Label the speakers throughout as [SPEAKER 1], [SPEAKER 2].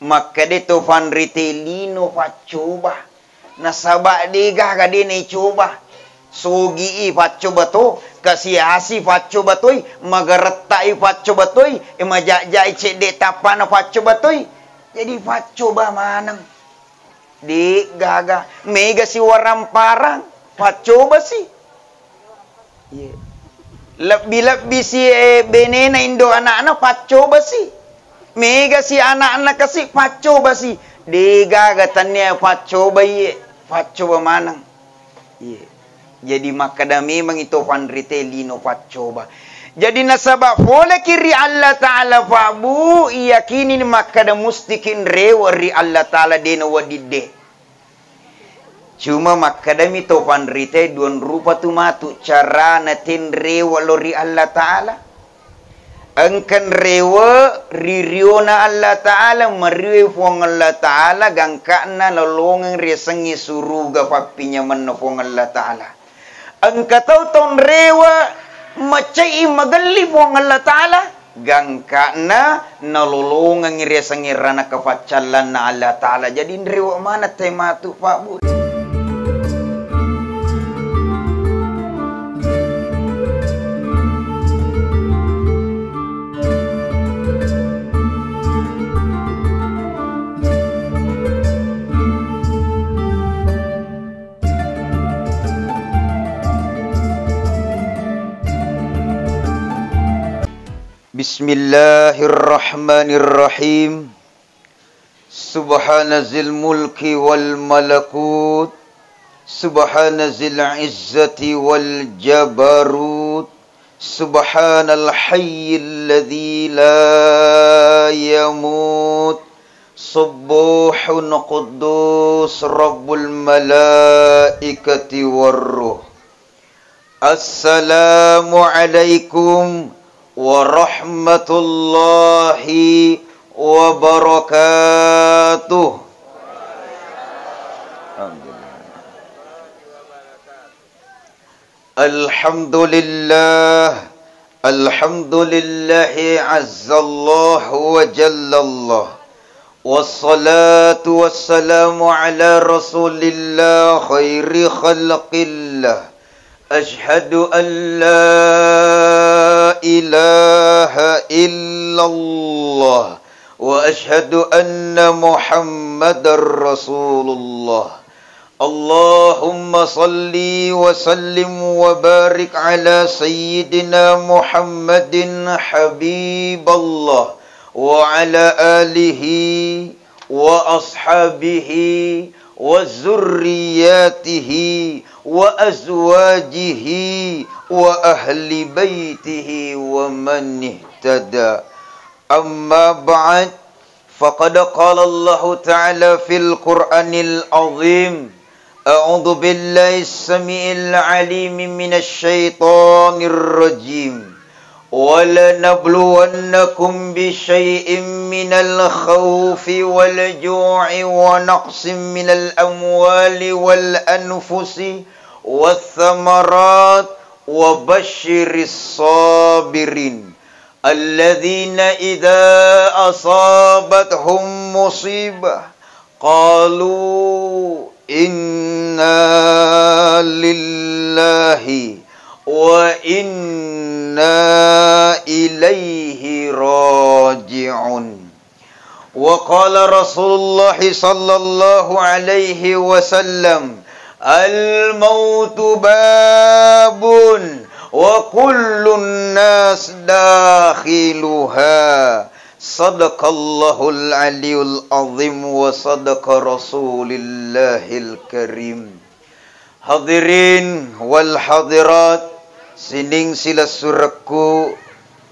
[SPEAKER 1] Maka dito fanritelino pacoba. Nasaba dega ka din ay coba. Sugi pacoba to. Kasiasi pacoba toy. Magaratai pacoba toy. Majajai cede tapana pacoba toy. Jadi pacoba manang. Di gaga. Mega si warang parang. Pacoba si. Yeah. Lebih-lebih si benena indo anak-anak pacoba si. Mega si anak-anak kasi pacoba si. Dega gatannya pacoba ye. Pacoba manang. Ye. Jadi makada memang itu panritelino pacoba. Jadi nasabah boleh kiri Allah Ta'ala fa'bu. Iyakini makada mustikin rewa ri Allah Ta'ala dena wadide. Cuma makadami to panrite duan rupa tu matu cara natin rewa lori Allah Ta'ala. Angkan rewa ririona Allah Ta'ala mariwe fuang Allah Ta'ala gangkana lolongang resengi suruga papinya menofong Allah Ta'ala. Angka tau ton rewa macai magali fuang Allah Ta'ala gangkana nalolongang resengi rana kepacalan na Allah Ta'ala. Jadi rewa mana tema tu Pak Bu? Bismillahirrahmanirrahim. Subhanazil mulki wal malakut. Subhanazil izzati wal jabarut. Subhanal hayyil ladzi la yamut. Subuhun quddus rabbul malaikati warruh. Assalamu alaikum warahmatullahi wabarakatuh. Alhamdulillah, alhamdulillahi azzallahu wa jallallah. Wassalatu wassalamu ala rasulillah khairi khalqillah. Ashhadu an la ilaha illallah wa ashhadu anna Muhammadar Rasulullah. Allahumma salli wa sallim wa barik ala sayyidina Muhammadin habiballah wa ala alihi wa ashabihi wa zurriyatihi wa azwajihi wa ahli baitihi wa man ihtada. Amma ba'd, faqad qala Allah Ta'ala fil Qur'anil azim. A'udzu billahi as-sami'il 'alim minasy syaithanir rajim. وَلَنَبْلُوَنَّكُمْ بِشَيْءٍ مِّنَ الْخَوْفِ وَالْجُوعِ وَنَقْصٍ مِّنَ الْأَمْوَالِ وَالْأَنفُسِ وَالثَّمَرَاتِ وَبَشِّرِ الصَّابِرِينَ الَّذِينَ إِذَا أَصَابَتْهُم مُّصِيبَةٌ قَالُوا إِنَّا لِلَّهِ وَإِنَّا إِلَيْهِ راجعون. وقال رسول الله صلى الله عليه وسلم الموت باب وكل الناس داخلها. صدق الله العلي العظيم وصدق رسول الله الكريم. Hadirin wal hadirat, sining sila suraku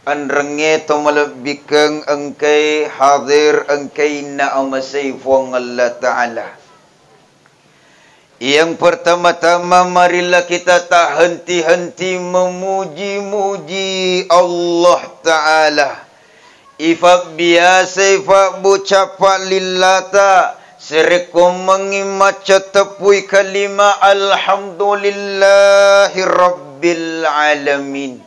[SPEAKER 1] anrenge to malabikang angkay hadir angkay na amasay fuang Allah Ta'ala. Yang pertama-tama marilah kita tak henti-henti memuji-muji Allah Ta'ala. Ifak biasa ifak bucapa lillata. Serekom mengimaca tepui kalima alhamdulillahi rabbil alamin.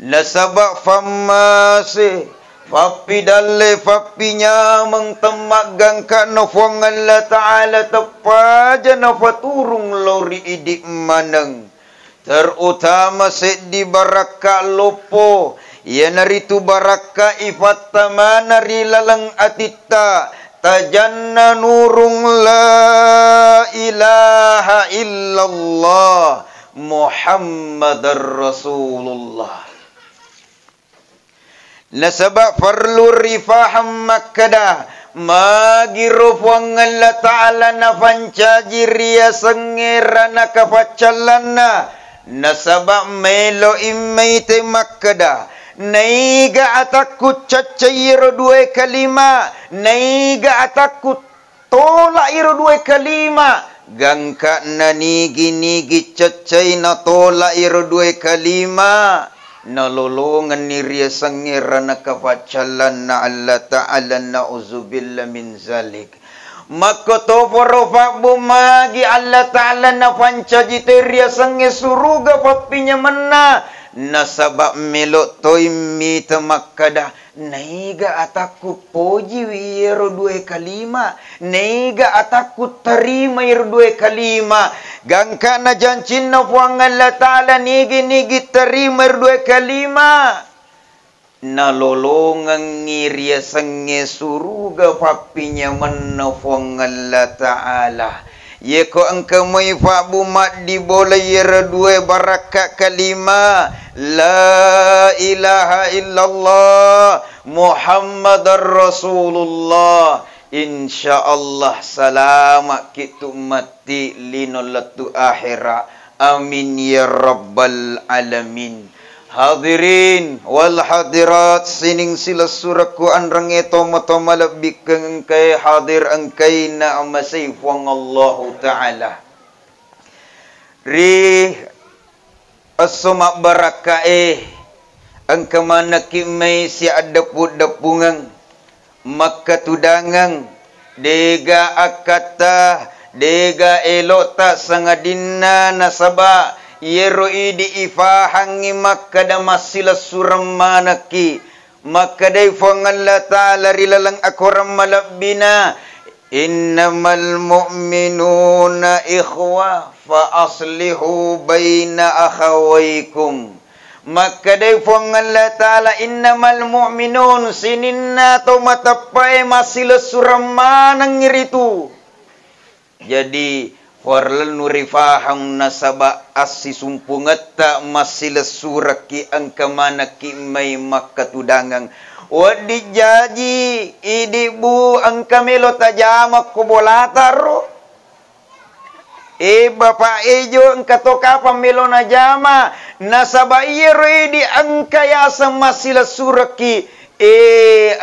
[SPEAKER 1] Nasabak famase Fapi dalle fapinya mengtemagang kana fuang Allah Ta'ala tepaja na faturung lori idik maneng. Terutama seddi baraka lopo. Ya naritu baraka ifatama nari lalang atita. Tajanna nurung la ilaha illallah Muhammadar Rasulullah. Nasabak perlu rifaham makkadah magiru fuang Allah Ta'ala na fancajiria sengirana kafacalana nasabak melo immaite makkadah naiga atakku cacairo dua kalima naiga atakku tola iro dua kalima gangka na nigi cacay na tola iro dua kalima nalolongan ni riya sangira na kafacalan na Allah Ta'ala na'uzubillah min zalik. Makotoporo bumagi Allah Ta'ala na pancajite riya sangi suruga papinya mana. Nasabak melok toy mita makada. Naiga ataku poji wiro dua kalima. Naiga ataku terima wiro dua kalima. Gangka na jancin na fuang Allah Ta'ala nigi terima wiro dua kalima. Nalolongang ngiriya sange suruga papinya mana fuang Allah Ta'ala. Yeko angka may fabumat di bola yera dua baraka kalima la ilaha illallah Muhammadar Rasulullah. InsyaAllah salamat kita mati linolatu akhirah. Amin ya rabbal alamin. Hadirin wal hadirat sining sila suraku anrang ito matamalabik kang engkay hadir engkay na amasay fuang Allah Ta'ala. Ri asuma barakae ang kamanakimay si adapu-dapungang makatudangang dega akata dega elota sangadina nasaba yero idi ifahangi makkada masila suram manaki makkadai Allah Ta'ala rilalang akoram malabina innamal mu'minuna ikhwa fa aslihu baina akhawaikum makkadai Allah Ta'ala innamal mu'minun sininna to matapai masila suram manang ngiritu. Jadi warlan nurifahang nasaba asi sumpungata masila suraki ang kamanaki may makatudangang wadi jaji idibu ang kamelo tajamak kubolataro bapak ejo ang katoka pamelo na jama nasaba iro idi ang kayasa masila suraki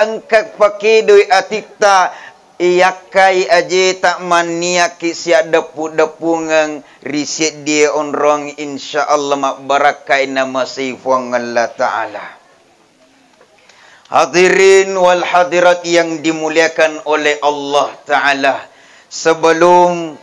[SPEAKER 1] ang kakpakidoy atikta iyakai aje tak maniaki si dapu-dapungang riset dia onrong insyaallah mak barakai nama sifuang Allah Ta'ala. Hadirin wal hadirat yang dimuliakan oleh Allah Ta'ala. Sebelum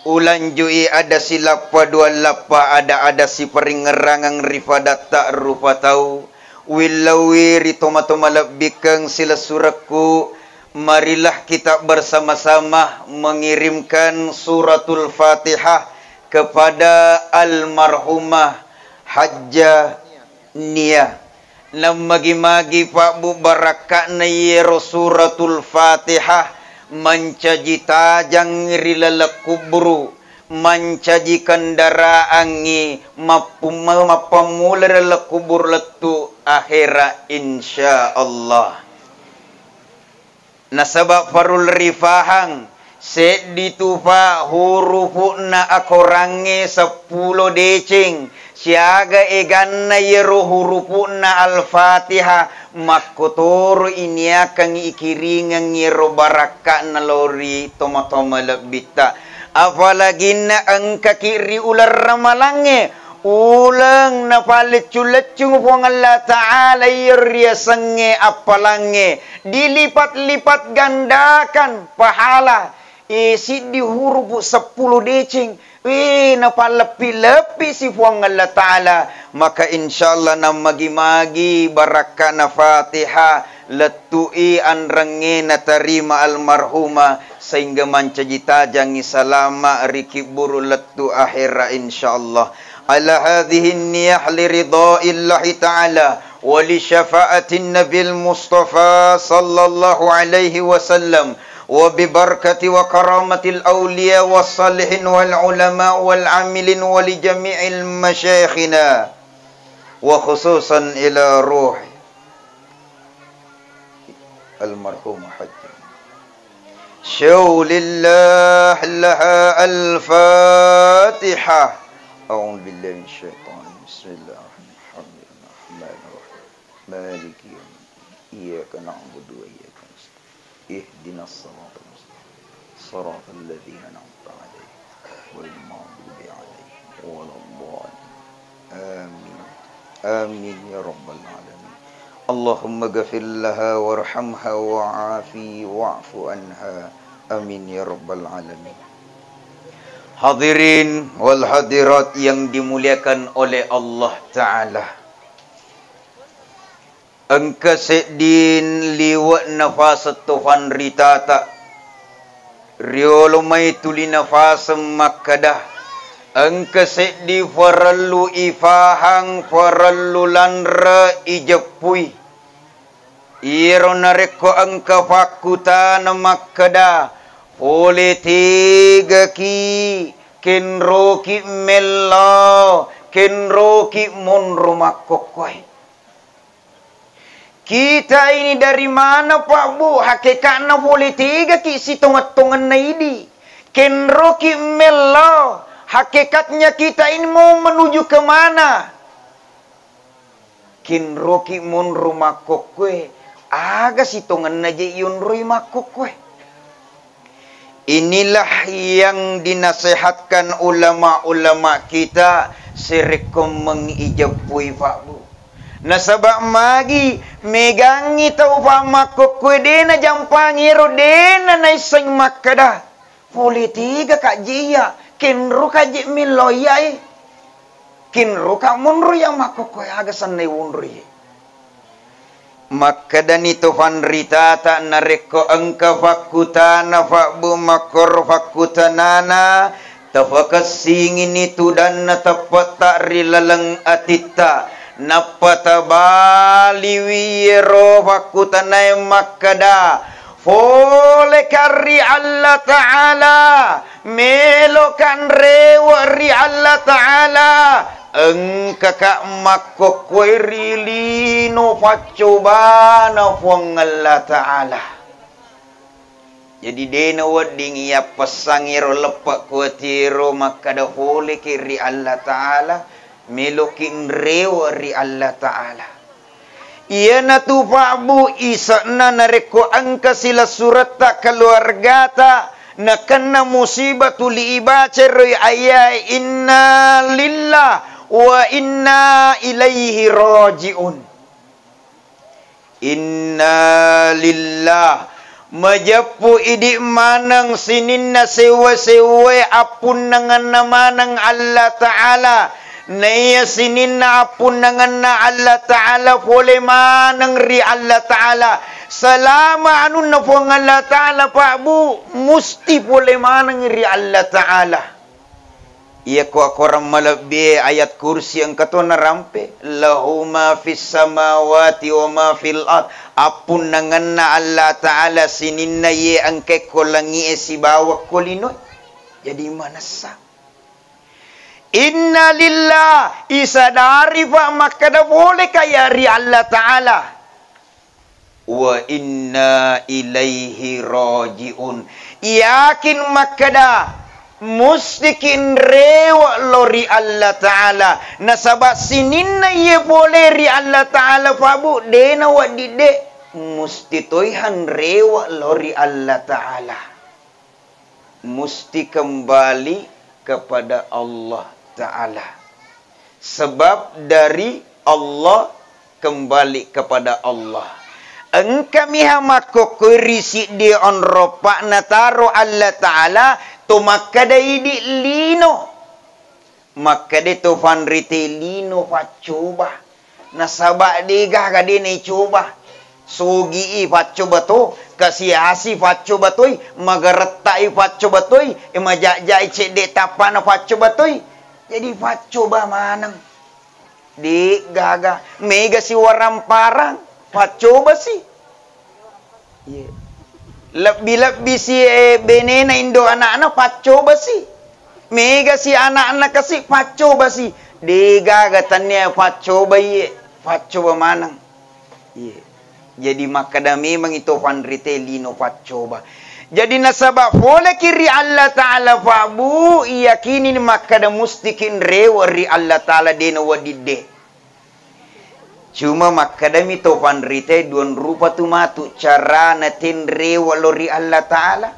[SPEAKER 1] ulan jui ada silapa dua lapa ada si peringerangang rifada tak rupa tahu wilawi ritoma-toma lebikang sila suraku. Marilah kita bersama-sama mengirimkan suratul Fatihah kepada almarhumah Hajjah Nia. Namagi-magi Pak Bu Baraka na yero suratul Fatihah mancaji tajang rilala kubru mancaji kendaraangi mapamula rilala kubur letu akhira insyaallah. Nasabak farul rifahang seditufa hurufu na akorange 10 decing siaga eganna yero hurufu na al-Fatihah makotoro ini akan ikiringan yero baraka na lori toma-toma lebita apalagi na ang kakiri ular ramalange ulang na palecul-lecung puang Allah Ta'ala irya senge apalange dilipat-lipat gandakan pahala isi di huruf 10 decing na palepi-lepi si puang Allah Ta'ala maka insyaallah na magi-magi baraka na Fatihah letui anrenge na tarima almarhuma sehingga mancajita jangi salama rikiburu letu akhira insyaallah ala hadhihi niyah li ridaillahi ta'ala wa li syafa'atin nabil mustafa sallallahu alaihi wasallam wa bi barakati wa karamatil awliya was salihin wal ulama wal amilin wa li jami'il masyayikhina wa khususan ila ruh almarhum hajj syawlillah laha al-fatihah a'udzu billahi minasyaitonir bismillahirrahmanirrahim maliki yaumiddin iyyaka na'budu wa iyyaka nasta'in ihdinas siratal mustaqim siratal ladzina an'amta 'alaihim ghairil maghdubi 'alaihim waladdallin amin amin ya rabbal alamin Allahumma ghafir laha warhamha wa'afi wa'fu anha amin ya rabbal alamin. Hadirin wal hadirat yang dimuliakan oleh Allah Ta'ala, engka sedin liwat nafas tufan ritata riolomai tuli nafas makkadah engka sedi farallu ifahang farallu lanra ijepui irona reko engka fakutan makkada oleh tiga ki kenroki mella kenroki mon rumah kokoi. Kita ini dari mana Pak Bu? Hakikatnya boleh tiga ki si tongat-tongan naidi kenroki mella. Hakikatnya kita ini mau menuju ke mana? Kenroki mon rumah kokoi aga si tongan naje yun rumah kokoi. Inilah yang dinasihatkan ulama-ulama kita serekom mengijapui Pak Bu. Nasabak magi megangi tau Pak makokwe dena jampangiro dena naiseng makada. Politika kak jia kenru kaji miloyai. Kenru kak munru yang makokwe agasan nai wunri. Maka dan itu fanrita tak nareko engka fakutana fakbu makor fakutanana tafakas singin itu dan natapat tak rilaleng atita napata bali wiro fakutanai makada fole kari Allah Ta'ala melokan rewa ri Allah Ta'ala engka kak makko kwerilino facobana fuang Allah Ta'ala. Jadi dena wading ya pasangiro lepak kuatiro maka dah boleh kiri Allah Ta'ala melokin rewa ri Allah Ta'ala. Ia natu Pak Bu isakna nareko angka sila surat tak keluarga tak nakana musibah tuli ibaca roi ayat inna lillah wa inna ilaihi raji'un. Inna lillah majapu idik manang sininna sewa-sewa apun nangan namanang Allah Ta'ala. Naya sininna apun nangan na Allah Ta'ala boleh manang ri Allah Ta'ala. Selama anun na puang Allah Ta'ala Pak Bu musti boleh manang ri Allah Ta'ala. Ia ku akoram malabbi ayat kursi yang katona rampe lahu ma fis samawati wa ma fil ard apun nanganna Allah Ta'ala sininna ye angke kolangi si bawa kolino jadi mana sah inna lillah isadari fa maka dah boleh kaya ri Allah Ta'ala wa inna ilaihi raji'un yakin maka dah mustikin rewa lori Allah Ta'ala nasabak sininna ye boleh ri Allah Ta'ala fabu dena wadide musti toihan rewa lori Allah Ta'ala musti kembali kepada Allah Ta'ala sebab dari Allah kembali kepada Allah engka miha mako kurisi di on ropak nataro Allah Ta'ala to makada idi lino makada to fanrite lino facoba nasaba dega kadene coba Sugi pacu beto, kasihasi pacu betoi, magaretai pacu betoi, majajai cedek tapana pacu betoi. Jadi pacu ba manang. Di gaga, mega si waram parang, pacu ba si. Yeah. Lebih-lebih si benena indo anak-anak pacu ba si. Mega si anak-anak kasi pacu ba si. Di gaga tanya pacu ba ye, pacu ba manang. Yeah. Jadi makada memang itu pandrite lino pacoba. Jadi nasabak pole kiri Allah Ta'ala fabu iyakini makada mustikin rewa ri Allah Ta'ala dena wadide. Cuma makada mito pandrite duan rupa tu matu cara natin rewa lo ri Allah Ta'ala.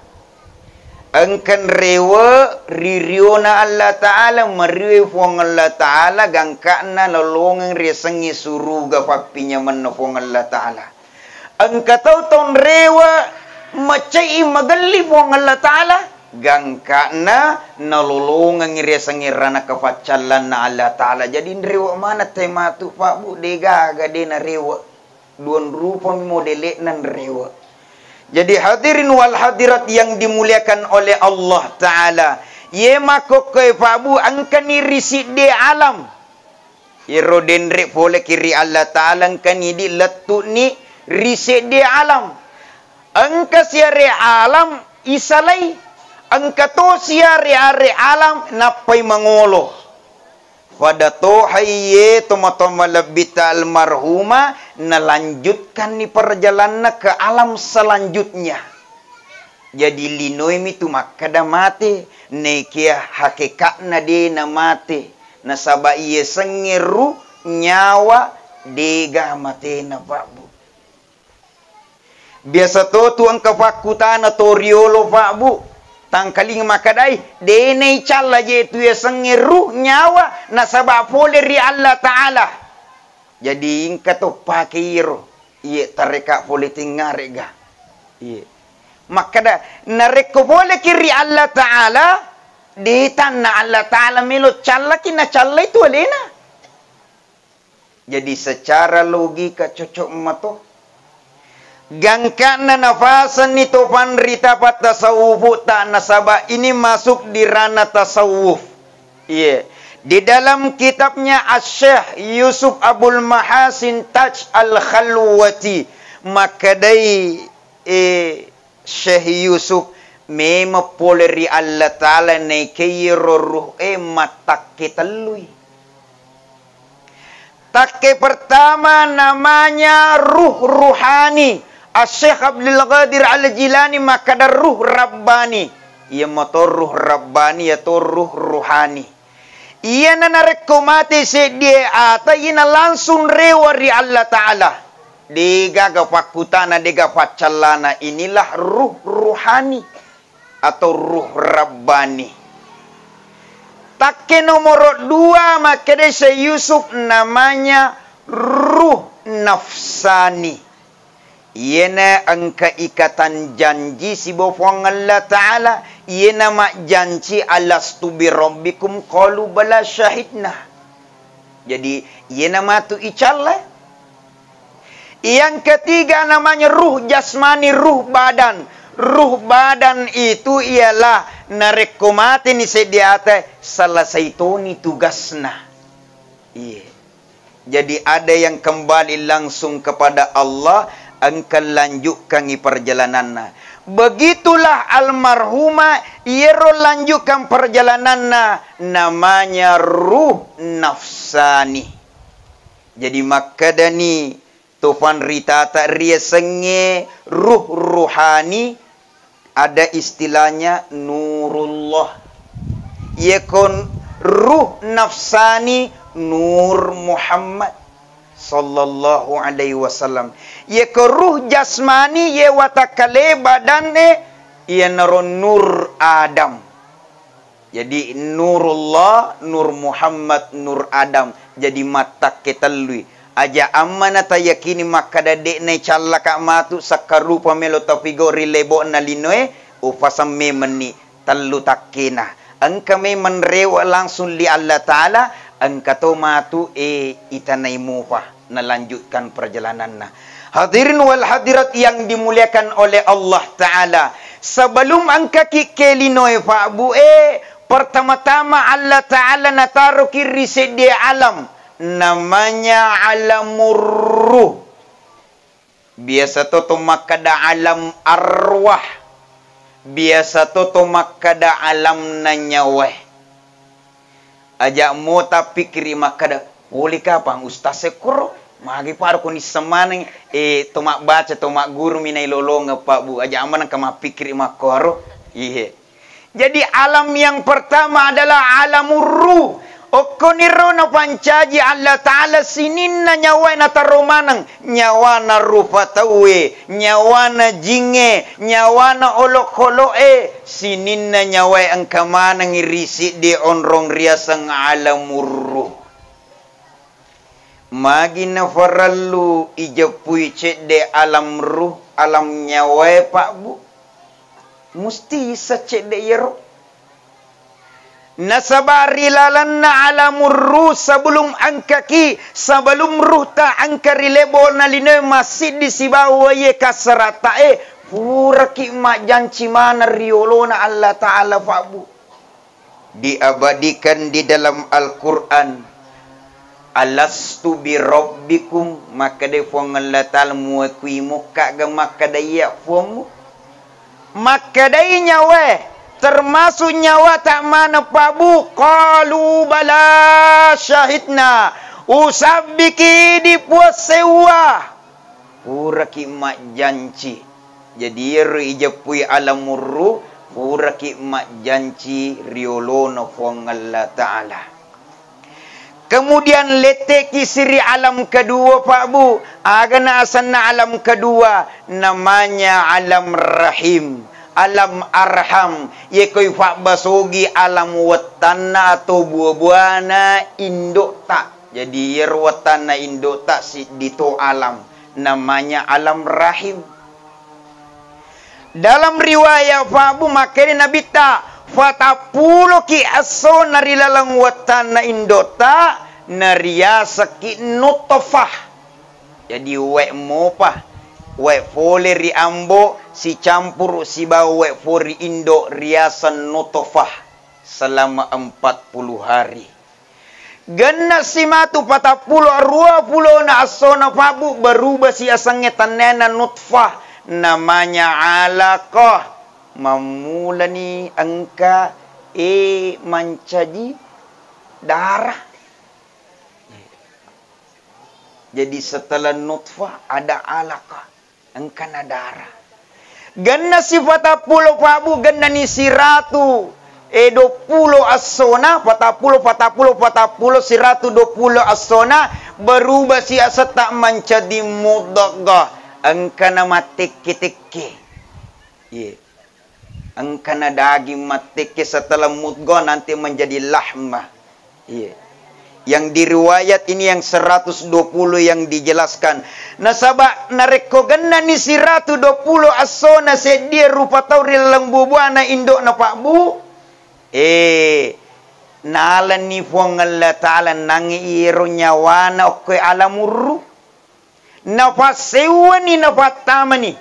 [SPEAKER 1] Engkan rewa ririona Allah Ta'ala mariwe fuang Allah Ta'ala gangkana lolongang resengi suruga papinya menopong Allah Ta'ala. Angkatau ton rewa macai magali buang Allah Ta'ala gangkana nalulungan ngiresangirana kapacalan na Allah Ta'ala. Jadi rewa mana tema tu Pak Bu dega gade na rewa duan rupa modele nan rewa. Jadi hadirin wal hadirat yang dimuliakan oleh Allah Ta'ala, ye makok ke Pak Bu angkani risi de alam iro denre pole kiri Allah Ta'ala angkani di letu ni riset di alam. Engka siare alam isalai. Engka to siare alam napai mangolo. Pada to hayye toma-toma lebita almarhuma nalanjutkan ni perjalanan ke alam selanjutnya. Jadi linoi mitu makada mati. Nekia hakikatna de na mati. Nasaba iye sengeru nyawa dega mati na Pak Bu. Biasa tu ang kafakutan na toriolo Pak Bu. Tangkaling makadai. Denay chala je tu ya sengeru nyawa. Nasaba pole ri Allah Ta'ala. Jadi ingka to pakiro. Iye tareka pole tingarega. Iye. Makada nareko pole kiri Allah Ta'ala. Ditan na Allah Ta'ala melo chala kina chala itu alena. Jadi secara logika cocok mato. Gangkana nafasan nito panrita pat tasawuf tak nasaba ini masuk di ranah tasawuf. Iya. Di dalam kitabnya Asy-Syaikh Yusuf Abul Mahasin Taj Al-Khalwati makadai Syekh Yusuf mema poleri Allah Ta'ala naikiro ruh matak ketalui. Takke pertama namanya ruh ruhani. Asy-Syaikh Abdul Qadir Al-Jilani maka ada ruh Rabbani. Ia motor ruh Rabbani atau ruh ruhani. Ia nanarekomati sedia ata ina langsung rewari Allah Ta'ala. Dega gapakutana dega pacalana inilah ruh ruhani atau ruh Rabbani. Takke nomor 2 maka desa Yusuf namanya ruh nafsani. Iena angka ikatan janji si bawang Allah Ta'ala. Iena mak janji alastu bi rabbikum qalu bala syahidna. Jadi iena matu icalla. Yang ketiga namanya ruh jasmani, ruh badan. Ruh badan itu ialah narekomati ni sediata salah saitoni tugasna. Iya. Jadi ada yang kembali langsung kepada Allah. Engkau lanjutkan perjalanannya. Begitulah almarhumah Yero lanjutkan perjalanannya. Namanya ruh nafsani. Jadi makadani Tufan Rita tak ria senge ruh ruhani. Ada istilahnya nurullah. Yakun ruh nafsani nur Muhammad sallallahu alaihi wasallam. Ye ke ruh jasmani ye watakale badanne ye naron nur Adam. Jadi nurullah, nur Muhammad, nur Adam. Jadi mata ketalui. Aja amana ta yakini makada de ne callaka matu sakarupa melo tapigori lebo na linoe upasam me meni tallu takkina. Angka me menrewa langsung li Allah Ta'ala. Angka to matu itanai mufa. Nalanjutkan perjalanan na. Hadirin wal hadirat yang dimuliakan oleh Allah Ta'ala. Sebelum angka kikelinoy Pak Bu, pertama-tama Allah Ta'ala nataruh kiri di alam. Namanya alamur ruh. Biasa tu makada alam arwah. Biasa tu makada alam nanyawah. Ajak mo tapi kiri makada. Boleh kapang Ustaz Sekuro? Magi paru ko ni semanang tomak baca tomak guru minai lolong Pak Bu. Ajak aman ka mapikir makoro. Iya. Jadi alam yang pertama adalah alamur ruh. Okoniro na pancaji Allah Ta'ala sinin na nyawa na tarumanang. Nyawa na rupatawe. Nyawa na jinge. Nyawa na olok-holoe. Sinin na nyawa ang kamanang irisi di onrong riasang alamur ruh. Magi na farallu ijapui cek de alam ruh. Alam nyawa Pak Bu. Musti secek de yero. Nasabari lalan na alamur ruh sebelum angkaki, sebelum ruh ta angkari lebol na lina masih di sibawa ye kasarata pura ki mak janci mana riolo na Allah Ta'ala Pak Bu. Diabadikan di dalam Al-Quran. Alastu bi rabbikum, maka de fuang Allah Ta'ala muakui muka ga maka daya fuang mu. Maka daya nyawa. Termasuk nyawa tak mana Pak Bu. Qalu bala syahidna. Usabiki dipuas sewa. Pura ki mak janci. Jadi ijapui alamur ruh. Pura ki mak janci riolono fuang Allah Ta'ala. Kemudian leteki siri alam kedua Pak Bu. Agana asana alam kedua. Namanya alam rahim. Alam arham. Ye koi fak basogi alam watana atau buah-buahna induk tak. Jadi yer watana induk tak si dito alam. Namanya alam rahim. Dalam riwayat Pak Bu makanya Nabi tak. Fatapulo ki aso narilalang watana induk tak. Nariasa ki nutofah. Jadi wek mopah. Wek fole ri ambo si campur si bau wek fori indo riasan nutofah selama 40 hari. Gana si matu 40 20 na asona Pak Bu berubah si asangnya tanena nutfah namanya alaqah. Mamula ni angka mancaji darah. Jadi setelah nutfah ada alaqah. Engkana darah. Ganna sifat apulo Pak Bu. Ganna ni siratu. 20 asona. 40 siratu 20 asona. Berubah si asa tak menjadi mudagah. Engkana matiki-tiki. Yeah. Engkana daging matiki setelah mudagah nanti menjadi lahmah. Yeah. Yang diriwayat ini yang 120 yang dijelaskan. Nasabak nareko ganna ni 120 asona sedia rupa tauri lang bubuana indok na Pak Bu. Nalan ni fuang Allah Ta'ala nangi iro nyawana okoy alamurru. Nafasewa ni nafatama ni.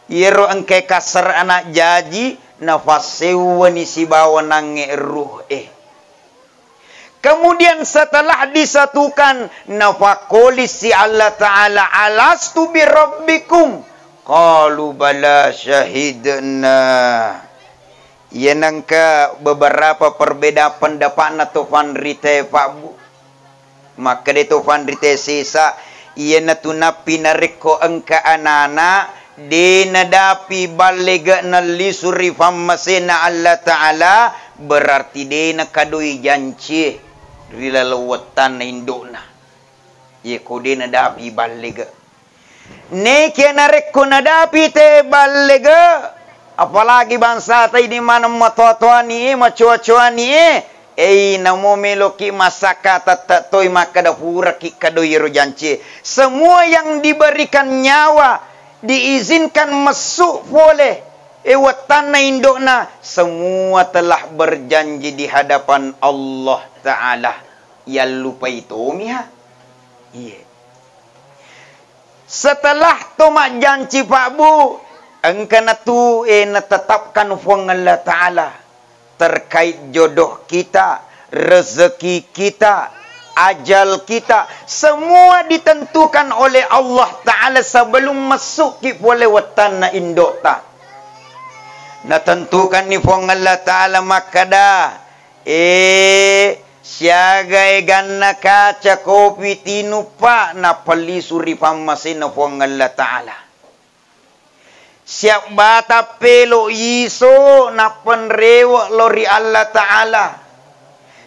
[SPEAKER 1] Iro angke kasar anak jaji. Nafasewa ni si bawa nangi ruh Kemudian setelah disatukan nafakoli si Allah Ta'ala alastu bi rabbikum qalu bala syahidna. Yenangka beberapa perbedaan pendapat na tufan rite Pak Bu. Maka de tufan rite sisa yena tunapi nariko engka anana de nadapi balega nalisuri fammasena Allah Ta'ala berarti de nakadoi janci rila lewatan indona. Ye kode nadapi balega. Neke nareko nadapi te balega. Apalagi bangsa ta ini mana matotoan ni, macocoan ni. Namo meloki masaka tatatoi makada pura ki kadoi rojanci. Semua yang diberikan nyawa diizinkan masuk boleh. Watana indokna semua telah berjanji di hadapan Allah Ta'ala. Yang lupa itu miha. Iya. Setelah tomak janji Pak Bu, engkana tu tetapkan fuang Allah Ta'ala terkait jodoh kita, rezeki kita, ajal kita, semua ditentukan oleh Allah Ta'ala sebelum masuk ki boleh watan na indok ta. Na tentukan ni fuang Allah Ta'ala makada siaga ganna kaca kopi tinupa na pali suri pamasin na fuang Allah Ta'ala. Siap bata pelo iso na penrewa lori Allah Ta'ala.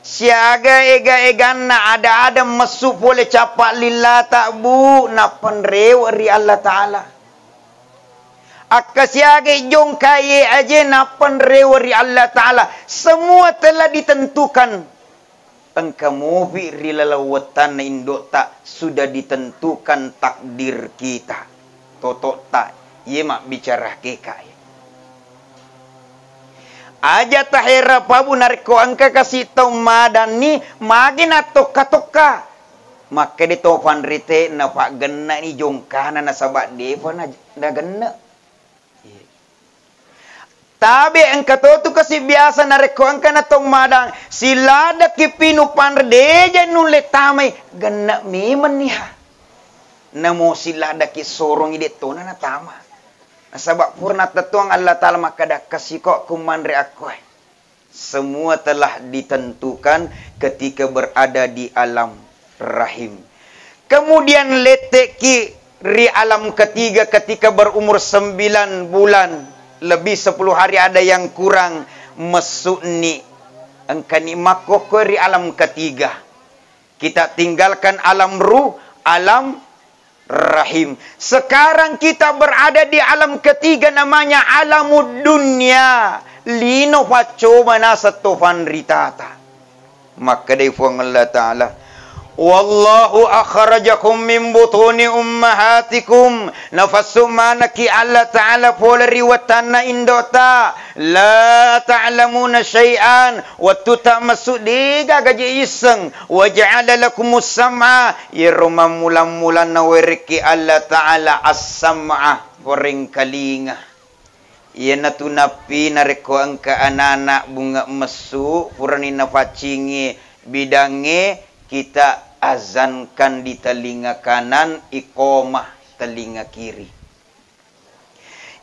[SPEAKER 1] Siaga ganna ada masuk boleh capak lillah tak bu na penrewa ri Allah Ta'ala. Akka siaga jong kaya aja na penrewa ri Allah Ta'ala. Semua telah ditentukan. Engkau fi rilalawatan indok tak sudah ditentukan takdir kita. Totok tak, ye mak bicara keka. Aja tahera pabu nariko angka kasih tau madan ni magin atau katoka. Maka di tofan rite na pak gena ni jongkana na sabat defa na gena. Tabi engkau tu kasih biasa nareko engkau na tong madang sila ada kipinu pandeja nule tamai gena memang nih ha. Namo sila ada kisorong ide to na tama. Sabab purna tetuang Allah Ta'ala maka dah kasih kok kumandre aku. Semua telah ditentukan ketika berada di alam rahim. Kemudian letek ki ri alam ketiga ketika berumur 9 bulan. Lebih 10 hari ada yang kurang masuk ni engkani makoko ri alam ketiga. Kita tinggalkan alam ruh, alam rahim. Sekarang kita berada di alam ketiga namanya alamud dunya. Lino pacoba na satofan ritata. Maka dari fuang Allah Ta'ala. Wallahu akhrajakum min butuni ummahatikum. Nafassu manaki Allah Ta'ala pola riwatana indota. La ta'lamuna syai'an. Waktu tak masuk diga gaji iseng. Wa ja'ala lakumus sam'a. Iruma mulan-mulan naweriki Allah Ta'ala as-sam'a. Poring kalinga. Ia tu napi nareko angka anak-anak bunga mesuk. Purani nafacingi bidange. Kita azankan di telinga kanan, iqomah telinga kiri.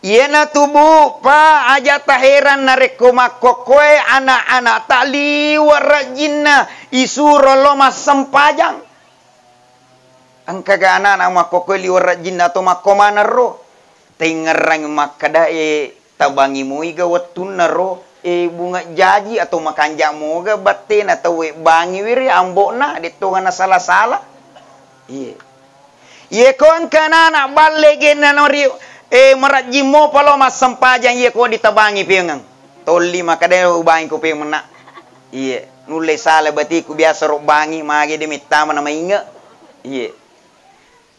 [SPEAKER 1] Iena tubuh pa aja taheran nareko makokoe anak-anak tak liwat rajinna isuro loma sempajang. Angka ga anak-anak makokoe liwat rajinna atau makomana ro. Tengerang makada tabangi muiga watuna ro. Bunga jaji atau makan jamu ga batin atau bangi wiri ambok na dito nga na salah-salah. Ye ko ang kanana balegin na nori marajim mo palo masampajang ye ko ditabangi piangang. Toli makadeo ubangi ko piang mena. Nulay salah bati ko biasa ro bangi magi dimitama na mainga.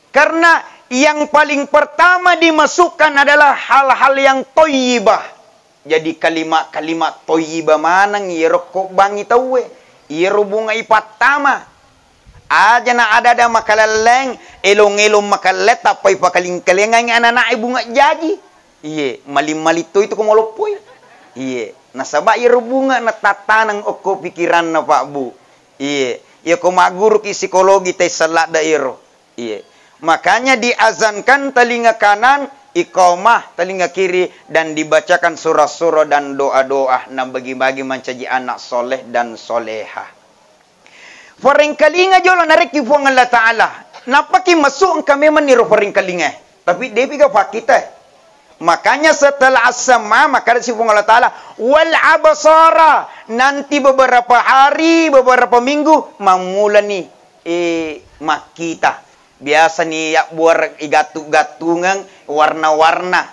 [SPEAKER 1] Karena yang paling pertama dimasukkan adalah hal-hal yang thayyibah. Jadi kalimat-kalimat thayyibah manang iro kok bangi tawe. Iro bunga ipatama. Aja na ada makalaleng elong-elong makalet tapay pakaling-kalengan anak-anak bunga jaji. Malim-malito itu kumolopoy. Nasaba iro bunga natatanang oko pikiran na Pak Bu. Ko maguru ki psikologi tay salat da iro. Makanya diazankan telinga kanan, iqamah telinga kiri, dan dibacakan surah-surah dan doa-doa na bagi-bagi mencaji anak soleh dan soleha. Foreng kalinga jolo narik kifuang Allah Ta'ala. Napaki masuk kami meniru foreng kalinga. Tapi depi ka fakita. Makanya setelah as-sama maka si fuang Allah Ta'ala wal abasara. Nanti beberapa hari, beberapa minggu mamulani makita. Biasa nih ya buar igatu-gatungan warna-warna.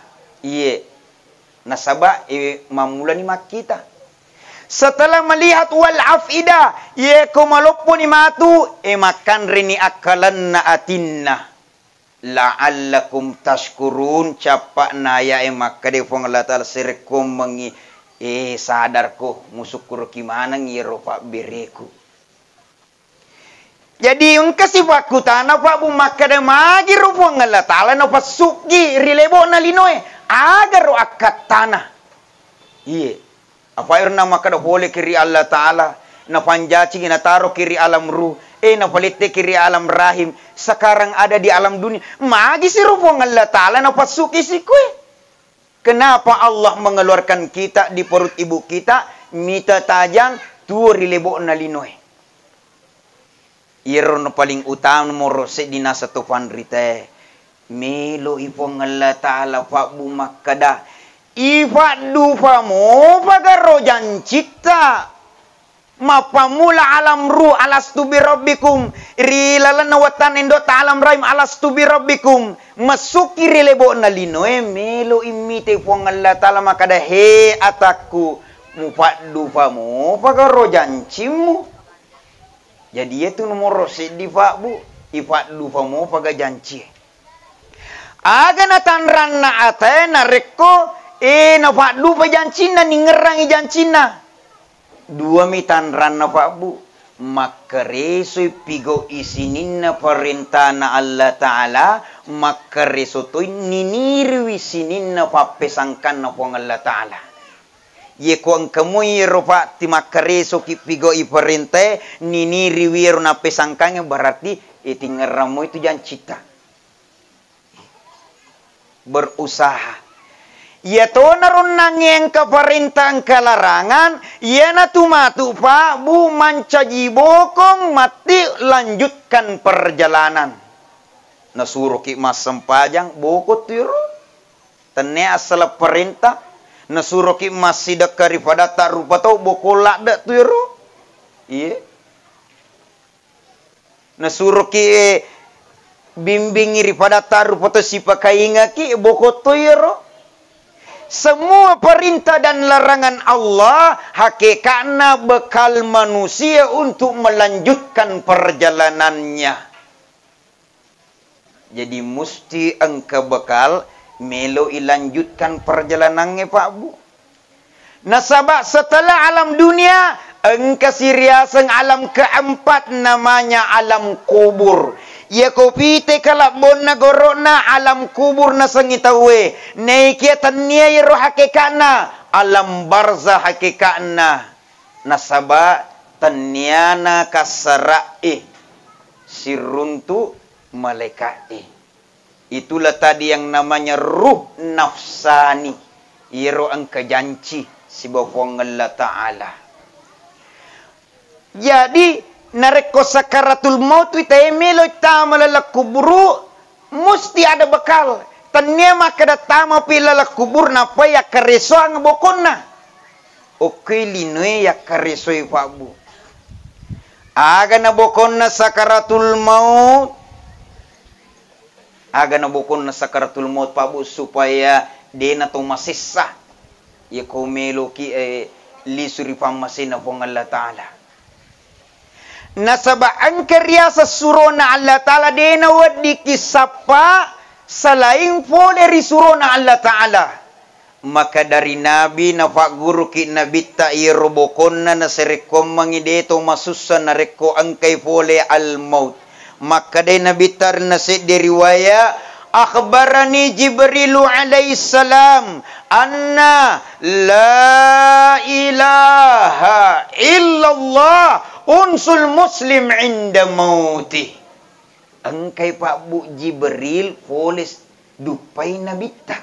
[SPEAKER 1] Nasaba mamula ni makita. Setelah melihat wal afida, ko maloppo ni matu makan rini akalan na atinna. La'allakum tashkurun capak naya makade fong Allah Ta'ala sirkum mengi sadar ko musukur kimana ngiro pak bereku. Jadi kasi paku tanah pak bu makada magi rupo ngala ta'ala na pasuki rilebo na linoy agar akat tanah. Iya. Apa irna makada boleh kiri Allah ta'ala na panjaci na taruh kiri alam ruh na palite kiri alam rahim sekarang ada di alam dunia magi si rupo ngala ta'ala na pasuki si kue. Kenapa Allah mengeluarkan kita di perut ibu kita mita tajang tu rilebo na linoy. Iro no paling utama moro se dina satu pandrite melo ipo ngalla ta'ala pak bu makkada ifa dufa mo pagaro jancita mapamula alam ruh alastu bi rabbikum rilalana watan endo ta'alam rahim alastu bi rabbikum masuki rilebo na lino melo imite ipo ngalla ta'ala makkada he ataku mufa dufa mo pagaro jancimu. Jadi itu nomor di pak bu, ifak lupa mau paga janci. Aga na tanran na ate na reko, na pak lupa janci na ningerangi janci na. Dua mi tanran na pak bu, makareso pigo isinin na perintah na Allah Ta'ala, makareso toy ninirwi sinin na papesangkan na pong Allah Ta'ala. Ye kuang kamu ropa timakareso kipigo iperinte nini riwiro na pesangkanya berarti itingeramu itu jangan cita berusaha. Ya to narun nangeng keperintah kelarangan ya na tumatu pak bu mancaji bokong mati lanjutkan perjalanan. Nasuruh ki mas sempajang bokot tiru tene asal perintah. Nasuruh ki masih dekat daripada tak rupa tau bokolak dak tu yoro. Iya. Nasuruh ki bimbing daripada tak rupa tau si pakai ngaki bokot tu yoro. Semua perintah dan larangan Allah hakikatnya bekal manusia untuk melanjutkan perjalanannya. Jadi mesti engkau bekal melo ilanjutkan perjalanannya pak bu. Nasabak setelah alam dunia engkau siriaseng alam keempat namanya alam kubur. Ya kopite kalak bona gorona alam kubur na sangitawe. Naikia tania yero hakikatna alam barzah hakikatna. Nasabak taniana kasara'i siruntu malaikat. Itulah tadi yang namanya ruh nafsani. Iro ang kajanci si bawang Allah Ta'ala. Jadi, nareko sakaratul maut itae melo tama lalakuburu mesti ada bekal. Tanya maka datama pila lakubur napa ya kareso ang bokonna. Oke linwe ya kareso ifabu. Aga na bokonna sakaratul maut. Aga na bukon na sakaratul maut pabu supaya de na to masissa ye ko melo ki lisuri pamasina pong Allah Ta'ala. Nasabaan karya sa suro na Allah Ta'ala de na wadi kisapa salaing po dari suro na Allah Ta'ala. Maka dari nabi na pak guru ki nabi ta irobokon na naserekom mangideto masussa na reko angkay pole al maut. Maka dari Nabi tar nasi diriwaya akhbarani Jibrilu alaihi salam anna la ilaha illallah unsul muslim inda mauti. Engkai pak bu Jibril polis dupai Nabi ta.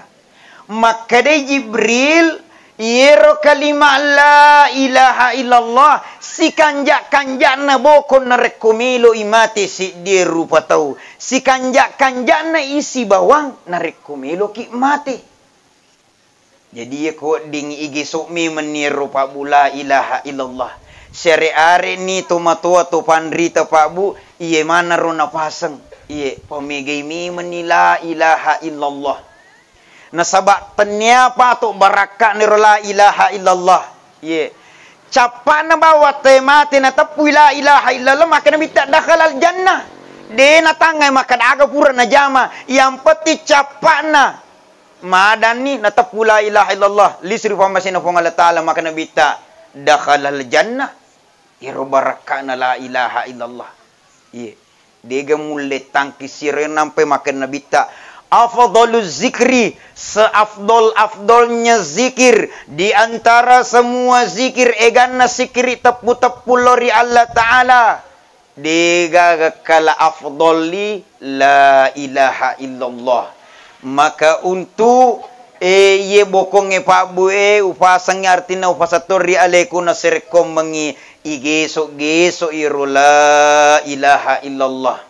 [SPEAKER 1] Maka dari Jibril yero kalimah la ilaha illallah si kanjak-kanjak na bokon na rekomelo imati si di rupa tau. Si kanjak-kanjak na isi bawang na rekomelo ki mati. Jadi ya ko ding igi sukmi meniru pak bu la ilaha illallah. Syariare ni tomatua to pandrita pak bu iye mana rona pasang. Iye pemegay mi menila ilaha illallah. Nasabak tenya patok barakah ni la ilaha illallah. Ye. Capa na bawa temati na tapu la ilaha illallah maka nabi tak dakhal al jannah. De na tangai maka aga pura na jama. Yang peti capa na madani na tapu la ilaha illallah. Lisri famasina fong Allah Ta'ala maka nabi tak dakhal al jannah. Iro barakah na la ilaha illallah. Iya. Dia mulai tangkis sirena sampai makan Nabi tak. Afdaluz zikri, seafdol-afdolnya zikir di antara semua zikir eganna zikri tepu-tepu lori Allah Ta'ala. Diga kala afdali la ilaha illallah. Maka untuk ye bokong pak bu upasang artina upasatori aleku naserekom mengi igesok iru la ilaha illallah.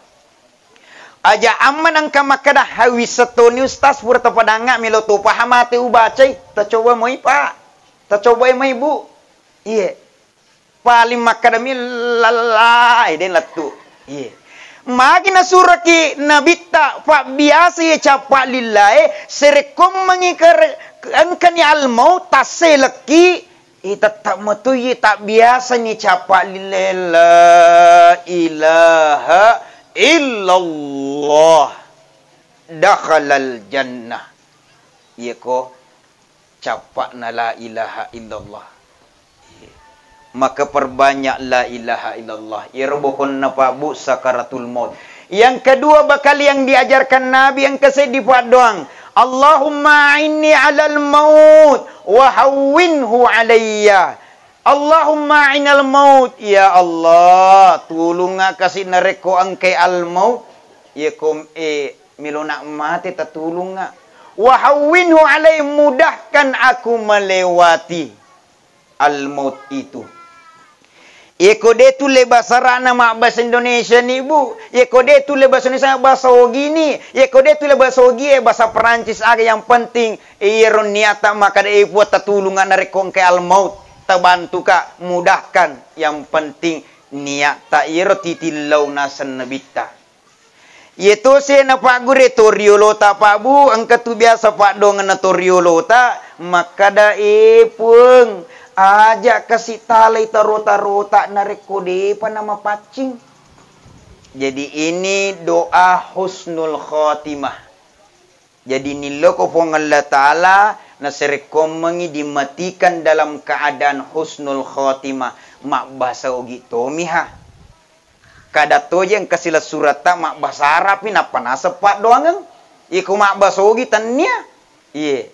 [SPEAKER 1] Aja aman angka makada hawi setoni ustaz pura tapadanga milo tu pahamate ubacai ta coba mai pak ta coba mai bu iya paling makada mi lalai den latu iya magi na suraki nabita pak biasa ye capa lillahi serekom mengikar angkani al maut taseleki tetap metu ye tak biasa ni capa lillahi la ilaha illallah dakhalal jannah. Ia ko capak na la ilaha illallah. Maka perbanyak la ilaha illallah. Ia robokon na pabu sakaratul maut. Yang kedua bakal yang diajarkan Nabi yang kesedi buat doang. Allahumma inni alal maut wa hawwinhu alayya. Allahumma inal maut. Ya Allah, tolong kasih nareko angkai al maut. Ya kom milo nak mati tak tolong. Wa hawwinhu alai, mudahkan aku melewati al maut itu. Ya kode tu le bahasa rana mak bahasa Indonesia ni bu. Ya kode tu le bahasa Indonesia bahasa ogi ni. Ya kode tu le bahasa ogi bahasa Perancis aga yang penting. Iron niata maka de buat tatulungan nareko angkai al maut. Terbantu kak, mudahkan. Yang penting niat tak iro titilau nasan nabita. Itu saya na pak gure toriolo ta pak bu, angka tu biasa pak dong na toriolo ta, maka da pung ajak kasih talai tarota narekode pa nama pacing. Jadi ini doa husnul khotimah. Jadi nilo ko pong Allah Ta'ala na serekomengi dimatikan dalam keadaan husnul khotimah. Mak bahasa ogi tomiha. Kada to yang kasila surata mak bahasa Arab ni napa nasepat doang. Iku mak bahasa ogi tania. Iya.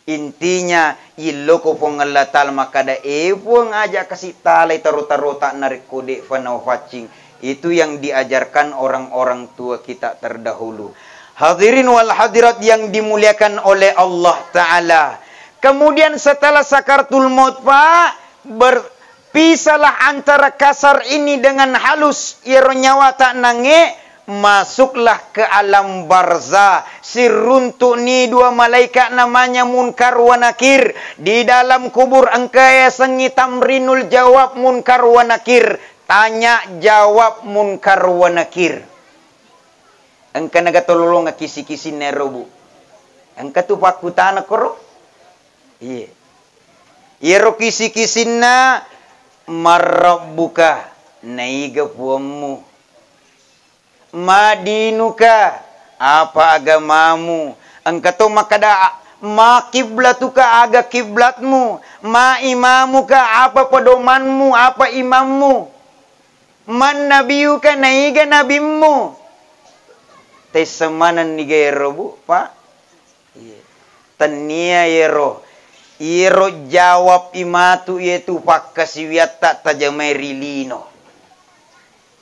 [SPEAKER 1] Intinya ilo ko pong Allah Ta'ala makada pun ajak kasih talai tarota narekode fanau facing. Itu yang diajarkan orang-orang tua kita terdahulu. Hadirin wal hadirat yang dimuliakan oleh Allah Ta'ala. Kemudian setelah sakaratul maut pak, berpisahlah antara kasar ini dengan halus. Iro nyawa tak nange, masuklah ke alam barzah. Siruntuk ni dua malaikat namanya Munkar wa Nakir. Di dalam kubur engkaya sengi tamrinul jawab Munkar wa Nakir. Tanya jawab Munkar wa Nakir. Engka nagatolong nga kisi-kisi nero bu. Engka tu pakutana koro. Iya. Iro kisi-kisi na marabbuka naiga puamu. Madinuka apa agamamu. Engka tu makada ma kiblatuka aga kiblatmu. Ma imamuka apa pedomanmu, apa imammu. Man nabiyuka naiga nabimu. Tes semanan ni gero bu, pak. Iya. Tania yero. Iro jawab imatu yaitu pak kasiwiat tak tajamai rilino.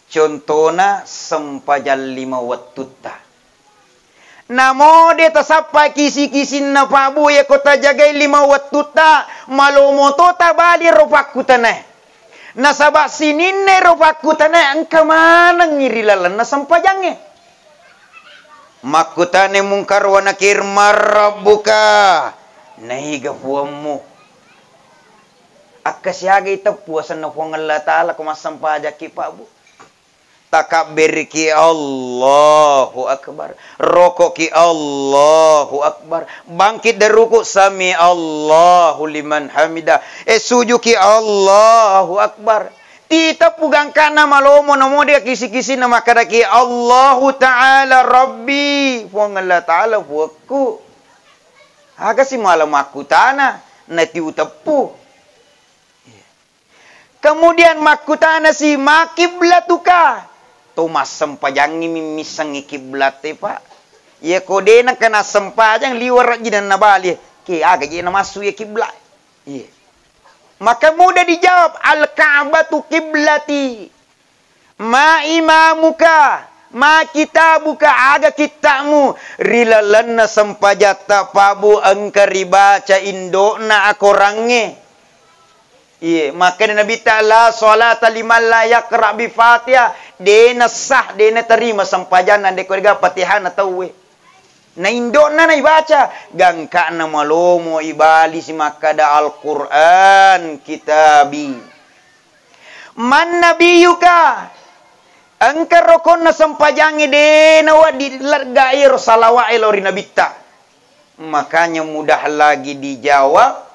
[SPEAKER 1] Contohna sempajal 5 wattuta. Namo dia tasapa kisi-kisin na pabu ya kota jagai 5 wattuta. Malomoto tabali ropak kutaneh. Nasabak sinine ropak kutaneh. Angka mana ngirilalan na sempajangnya. Makutane Munkar wa Nakir marabbuka nahiga puamu. Akasyaga ita puasan na puang Allah Ta'ala kumasampa ajaki pa bu. Takabir ki Allahu Akbar. Rokok ki Allahu Akbar. Bangkit dari ruku sami Allahu liman hamidah. Sujud ki Allahu Akbar. Tita pugang kana malomo namo dia kisi-kisi nama kadaki Allahu Ta'ala Rabbi. Puang Allah Ta'ala puaku. Aga si malam aku tanah. Nati utapu. Kemudian makutana si makiblatuka. Tumas sempajangi mimisangi kiblat pak. Ya kode nak kena sempajang liwar jidan nabali. Ke aga jina masuk ya kiblat. Iya. Maka mudah dijawab, al-Ka'batu kiblati. Ma imamuka, ma kitabuka, aga kitamu. Rilalanna sempajata pabu angka ribaca indokna akorange. Iya, maka Nabi Ta'ala salata liman la yaqra bi Fatihah, dena sah, dena terima sampajanan de korga Fatihah atau we. Na indokna na ibaca, gangka na malomo ibali si makada Al-Quran kitabi. Man nabiyuka, angka rokon na sampajangi dena wa dilargai salawai lori nabita. Makanya mudah lagi dijawab,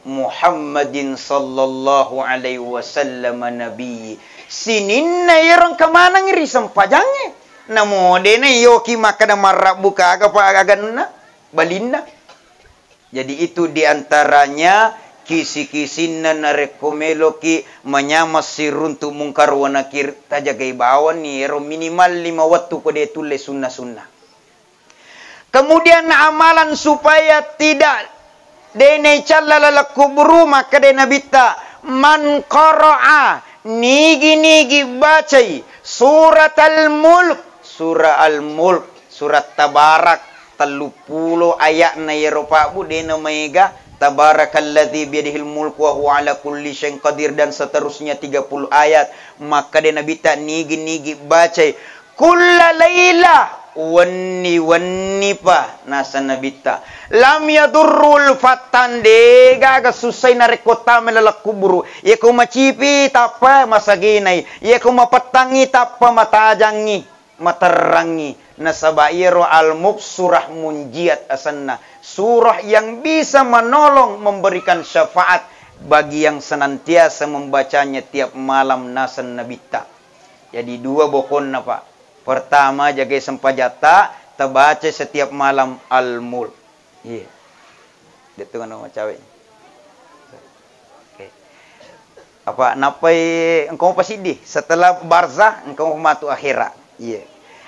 [SPEAKER 1] Muhammadin sallallahu alaihi wasallam nabi. Sinin na irong kemana ngiri sampajangnya. Namo dene yoki makana marab buka aga pa agana balinda. Jadi itu diantaranya kisi-kisinna narekomeloki menyamas siruntu mungkar wa nakir tajagai bawan ni ero minimal 5 waktu kode tulis sunnah-sunnah. Kemudian amalan supaya tidak dene callala kuburu maka dene bita man qara'a nigi bacai surat al-mulk. Surah Al-Mulk, surat Tabarak, 30 ayat na Eropa bu dena mega tabarakalladzi biyadihil mulku wa huwa ala kulli syai'in qadir dan seterusnya 30 ayat. Maka dena bita nigi baca kulla laila wanni pa nasa nabita lam yadurrul fatan de gaga susay na rekota melalakuburu ye ko macipi tapa masaginay ye ko mapatangi tapa matajangi materangi nasabairo al-mulk surah munjiat asanna, surah yang bisa menolong memberikan syafaat bagi yang senantiasa membacanya tiap malam nasan nabita. Jadi 2 bokonna pak. Pertama jaga sempajata terbaca setiap malam al-mulk. Iya. Dia tu nama cawe. Okay. Apa napai engkau pasidih setelah barzah engkau matu akhirat. Iya.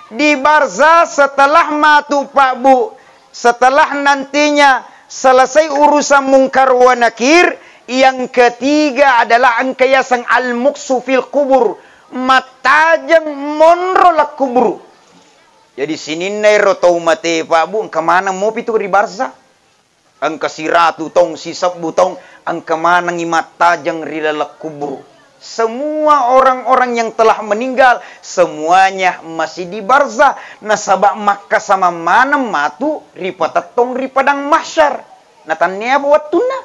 [SPEAKER 1] Di barzah setelah matu Pak Bu, setelah nantinya selesai urusan mungkar wa nakir, yang ketiga adalah angkayasang al-muksu fil kubur, matajang monro la kubur. Jadi sininay rotau mate Pak Bu, kemana mau pitu di barzah? Angka siratu tong sisap butong, angka mana ngimatajang rilala kubur. Semua orang-orang yang telah meninggal semuanya masih di barzah. Nasabak Makkah sama mana matu ripatatong ripadang mahsyar. Natanya buat tuna.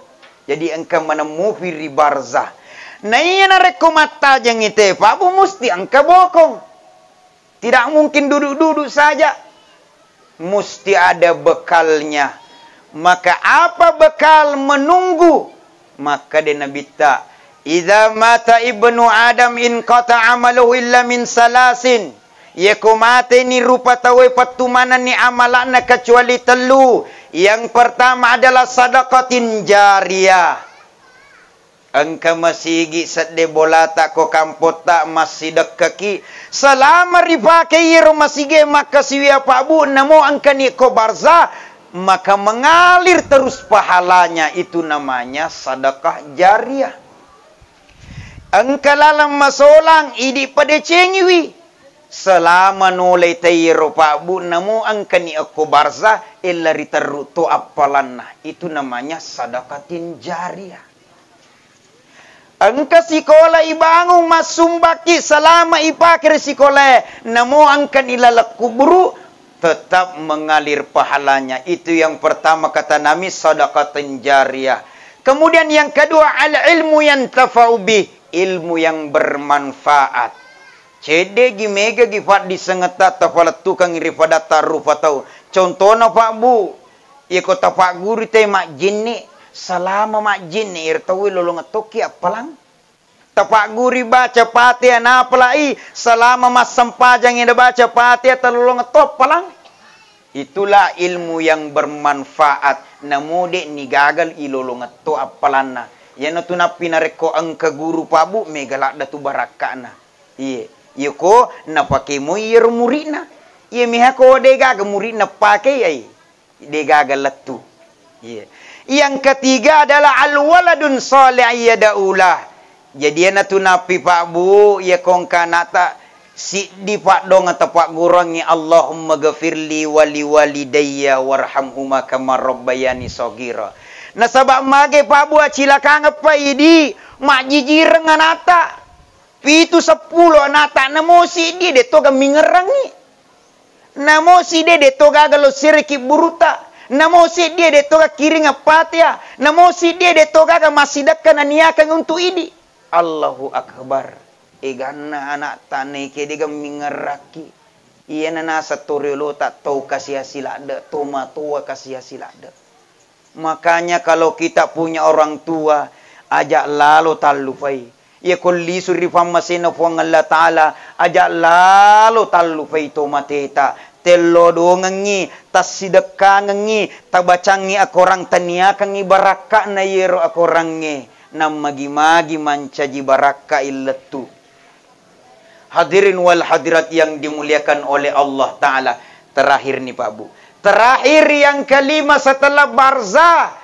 [SPEAKER 1] Jadi engkau menemu di barzah. Nah iya nareko mata jang ite Pak Bu mesti engkau bokong. Tidak mungkin duduk-duduk saja. Mesti ada bekalnya. Maka apa bekal menunggu? Maka dia nabita idza mata ibnu adam in qata amaluhu illa min salasin. Yaku mati ni rupa tawai patumanan ni amalanna kecuali telu. Yang pertama adalah sadaqatin jariyah. Engkau masih gigi sedih bola tak ko kampot tak masih dekaki. Selama ripakai rumah sige maka siwia Pak Bu namo angka ni ko barzah. Maka mengalir terus pahalanya. Itu namanya sadaqah jariyah. Engkau lalang masolang idi pada cengiwi. Selama nolai tayro Pak Bu namo angka ni aku barzah illa ritaruto apalanna. Itu namanya sadaqatin jariyah. Engkau sikola ibangung masumbaki selama ipakir sikola namo angka ilalak kuburu tetap mengalir pahalanya. Itu yang pertama kata Nabi sadaqatin jariyah. Kemudian yang kedua al-ilmu yantafa'u bih, ilmu yang bermanfaat. Cede gimega gifat disengeta tafalat tukang iripada tarufa tau. Contohnya Pak Bu, iko tapak guru te mak jinni selama mak jinni irtawi lolong toki apalang. Tapak guru baca Fatihah napalai selama mas sempajang yang baca Fatihah terlolong top palang. Itulah ilmu yang bermanfaat. Namude ni gagal ilolong to apalana. Yan tu na pinareko ang kaguru Pak Bu megalak datu barakana. Iya. Yuko na pakai mo yer muridna. Ye miha ko dega ga muridna pakai ai. Dega ga letu. Yeah. Yang ketiga adalah al-waladun salih yadaulah. Jadi ana tu napi Pak Bu, ya kongka nata si di Pak dong atau Pak gurangi Allahumma ghafirli wali walidayya warhamhuma kama rabbayani shaghira. Na sabab mage Pak Bu cilaka ngapa idi mak jijireng anata. Pitu 10 anata namo si di de toga mingerangi. Namo si de toga galo sirki buruta. Namo si dia de toga kiring apatia. Namo si dia de toga ga masidakan aniakan untuk idi. Allahu akbar. Egana anak tane ke diga mingeraki. Iya nana satorelo tak tahu kasih hasil ada. Toma tua kasih hasil ada. Makanya kalau kita punya orang tua, ajak lalu talufai. Ya kulli suri famasina fuang Allah Ta'ala. Ajak lalu talufai toma teta. Telo do ngengi, tas sideka ngengi, tabacangi akorang tania kangi baraka na yero akorange, nam magi-magi mancaji baraka illetu. Hadirin wal hadirat yang dimuliakan oleh Allah Ta'ala. Terakhir nih Pak Bu. Terakhir yang kelima setelah barzah.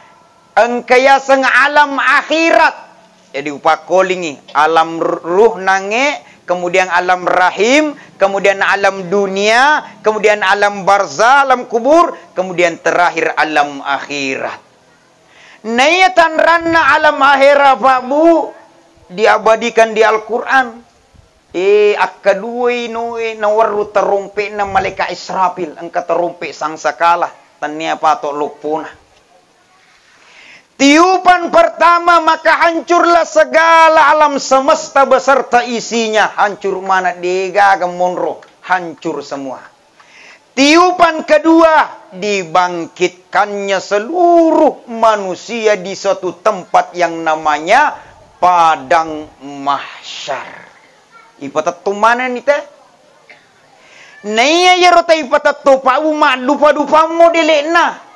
[SPEAKER 1] Engkaya seng alam akhirat. Jadi upakolingi. Alam ruh nange. Kemudian alam rahim, kemudian alam dunia, kemudian alam barzah, alam kubur, kemudian terakhir alam akhirat. Nayatan ranna alam akhirat Pak Bu diabadikan di Al-Quran. Akadui nawaru terumpe na malaikat Israfil, engka terumpe sangsakala, tania patok lupuna. Tiupan pertama maka hancurlah segala alam semesta beserta isinya. Hancur mana dega gemonro, hancur semua. Tiupan kedua dibangkitkannya seluruh manusia di suatu tempat yang namanya padang mahsyar. Ipatatu mana nih teh? Naya ya rota ipatatu pa uma dupa modelena.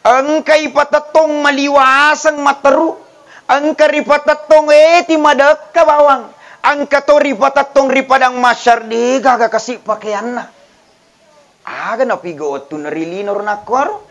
[SPEAKER 1] Engkai patatong maliwasang materu. Engka ripatatong ti madaka bawang. Engka to ripatatong ripadang masyar di gaga kasih pakaian na. Aga na pigo tu narilinor nakor.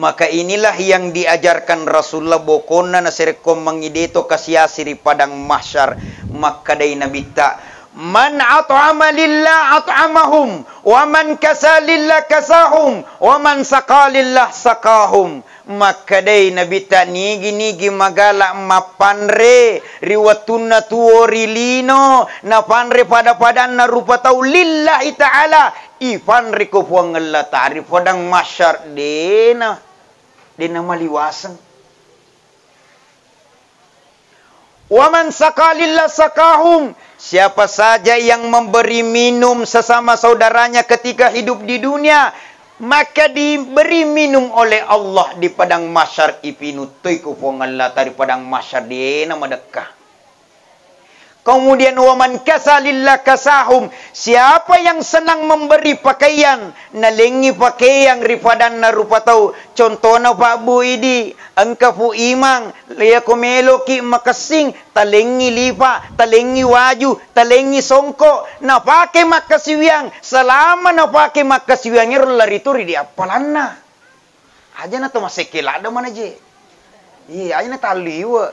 [SPEAKER 1] Maka inilah yang diajarkan Rasulullah bokona na serekom mangideto kasyasi ripadang masyar. Maka day nabita. Man at'ama lillah at'amahum wa man kasa lillah kasahum wa man saqa lillah saqahum. Maka day nabita nigi magala mapanre riwatuna tuori lino na panre pada na rupa tau lillahi ta'ala ipanre ko puang Allah ta'ala padang masyar dena maliwasan. Wa man saqa lillah saqahum. Siapa saja yang memberi minum sesama saudaranya ketika hidup di dunia, maka diberi minum oleh Allah di padang mahsyar ipinutuy kupong Allah dari padang mahsyar di nama dekah. Kemudian waman kasalillah kasahum. Siapa yang senang memberi pakaian, nalengi pakaian ripadan na rupa tau. Contohnya Pak Bu idi, engka pu imang, liya kumelo ki makasing, talengi lipa, talengi waju, talengi songko, na pake makasiwiang. Selama na pake makasiwiangnya lari turi di apalan na. Aja na to masekilada mana je. Iya, aja na taliwa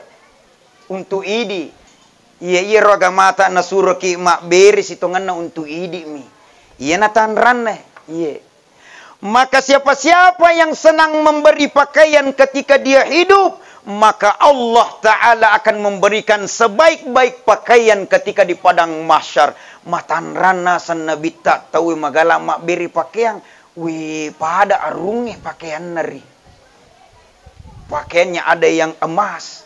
[SPEAKER 1] untuk idi. Iya roga mata na suruh ki mak beris itu ngana untuk idi mi. Iya na tanran nih. Iya. Maka siapa-siapa yang senang memberi pakaian ketika dia hidup, maka Allah Ta'ala akan memberikan sebaik-baik pakaian ketika di padang mahsyar. Matanran na sanabita tahu magala mak beri pakaian. Wih pada arungi pakaian nari. Pakaiannya ada yang emas.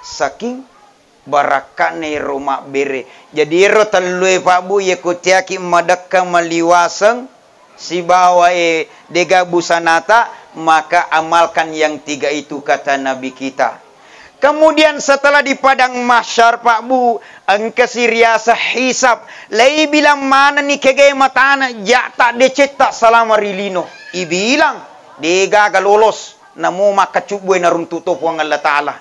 [SPEAKER 1] Saking barakane rumah bere. Jadi ro talue Pak Bu ye kutiaki madakka maliwaseng si bawa dega busanata, maka amalkan yang 3 itu kata Nabi kita. Kemudian setelah di padang mahsyar Pak Bu, engke siriasa hisab. Lai bilang mana ni kege matana jata deceta salama rilino. Ibilang dega galolos namu maka cuboy naruntuto puang Allah Ta'ala.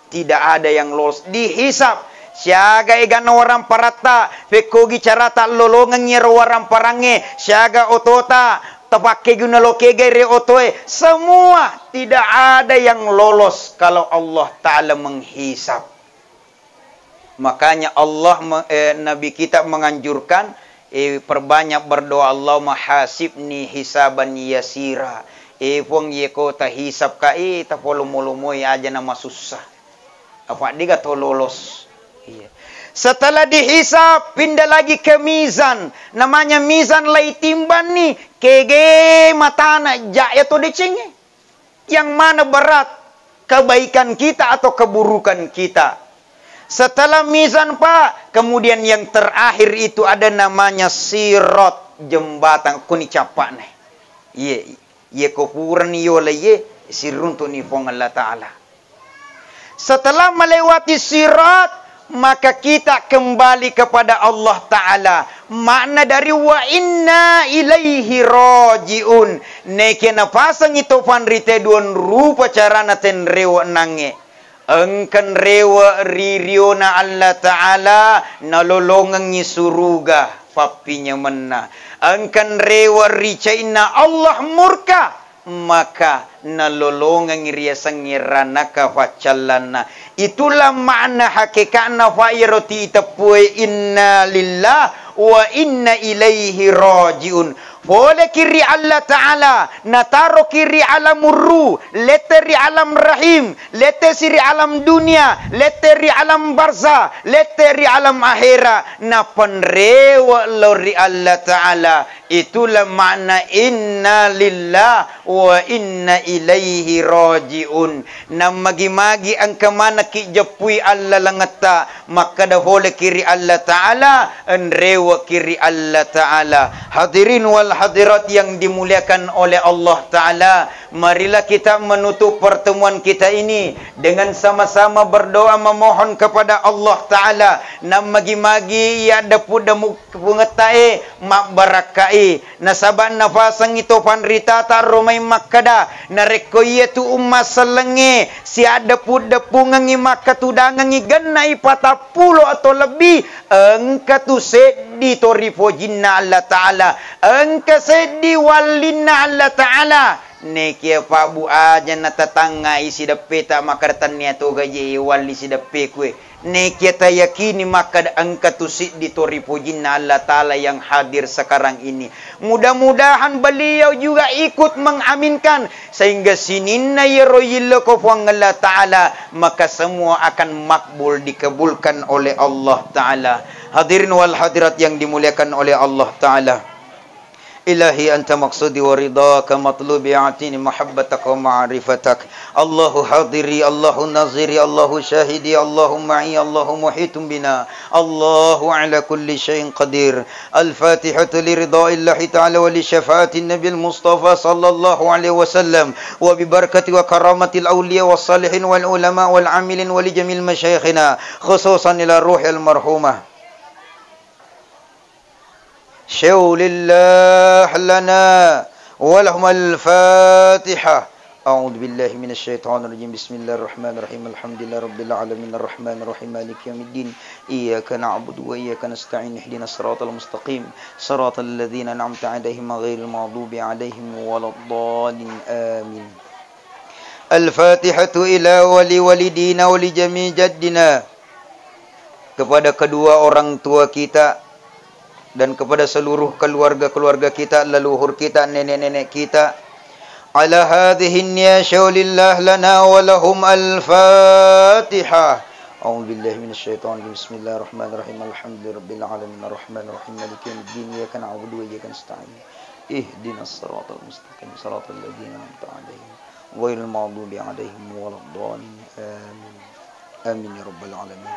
[SPEAKER 1] Tidak ada yang lolos. Dihisap. Siaga igan orang parata, pekogi carata lolongan nyero orang parange, siaga otota, tapake guna lokege re otoe. Semua tidak ada yang lolos kalau Allah Ta'ala menghisap. Makanya Nabi kita menganjurkan, perbanyak berdoa, Allahumma hasibni hisaban yasira. Pong yeko ta hisap ka ta polomolomoy aja nama susah. Apa dia to lolos. Iya. Setelah dihisap, pindah lagi ke mizan. Namanya mizan lai timban nih. Kege matana jaya to decenge. Yang mana berat? Kebaikan kita atau keburukan kita? Setelah mizan Pak, kemudian yang terakhir itu ada namanya sirat, jembatan kuni capak nih. Ye kupuran yola ye siruntu ni pong Allah Ta'ala. Setelah melewati sirat, maka kita kembali kepada Allah Ta'ala. Makna dari wa inna ilaihi rajiun. Neke napasang ito panrite duon rupa carana tenrewa nange. Engkan rewa ririona Allah Ta'ala nalolongan ni suruga papinya mena. Engkan rewa ricaina Allah murka maka nalolongan riasang ngiranaka facalana. Itulah makna hakikatna fairoti tapue inna lillah wa inna ilaihi rajiun. Boleh kiri Allah Ta'ala, nataro kiri alam murru, leteri alam rahim, leteri alam dunia, leteri alam barza, leteri alam akhirah, na penrewa lori Allah Ta'ala. Itulah makna inna lillah wa inna ilaihi rajiun. Na magi-magi ang kamana ki japui Allah langata, maka dah boleh kiri Allah Ta'ala, enrewa kiri Allah Ta'ala. Hadirin wal hadirat yang dimuliakan oleh Allah Ta'ala, marilah kita menutup pertemuan kita ini dengan sama-sama berdoa memohon kepada Allah Ta'ala. Na magi-magi ya dapuda pungetai mak barakai nasaban nafasang ito panritata romay makada narekoyetu umma selenge si ada puda pungangi makatudangangi ganai patapulo atau lebih engka tu seddi toripo jinna Allah Ta'ala, engka seddi wallinna Allah Ta'ala. Nekia pabu aja na tatanga isi dape ta makaratan niya to gaje wali si dape kue. Nekia ta yakini maka angka tusi ditoripo jinna Allah Ta'ala yang hadir sekarang ini. Mudah-mudahan beliau juga ikut mengaminkan sehingga sininna yaroyillo kofwang Allah Ta'ala, maka semua akan makbul dikabulkan oleh Allah Ta'ala. Hadirin wal hadirat yang dimuliakan oleh Allah Ta'ala. إلهي أنت مقصودي ورضاك مطلوبي أعطيني محبتك ومعرفتك. الله حاضري الله ناظري الله شاهدي الله معي الله محيط بنا الله على كل شيء قدير. الفاتحة لرضاء الله تعالى ولشفاعة النبي المصطفى صلى الله عليه وسلم وببركة وكرامة الأولياء والصالحين والعلماء والعاملين ولجميع مشايخنا خصوصا إلى الروح المرحومة شو لله لنا ولهم الفاتحة. أعوذ بالله من الشيطان الرجيم. بسم الله الرحمن الرحيم. الحمد لله رب العالمين الرحمن الرحيم مالك يوم الدين إياك نعبد وإياك نستعين اهدنا الصراط المستقيم صراط الذين أنعمت عليهم غير المغضوب عليهم ولا الضالين آمين. الفاتحة إلى ولدينا ولجميع جدنا. Kepada kedua orang tua kita dan kepada seluruh keluarga-keluarga kita, leluhur kita, nenek-nenek kita. Ala hadhihi niyya syawlillah lana wa lahum al-Fatihah. A'udzu billahi minasyaitonir rajim. Bismillahirrahmanirrahim. Alhamdulillahirabbil alamin arrahmanir rahim maliki yaumiddin iyyaka na'budu wa iyyaka nasta'in. Ihdinas siratal mustaqim siratal ladzina an'amta 'alaihim ghairil maghdubi 'alaihim waladdallin. Amin. Amin ya rabbal alamin.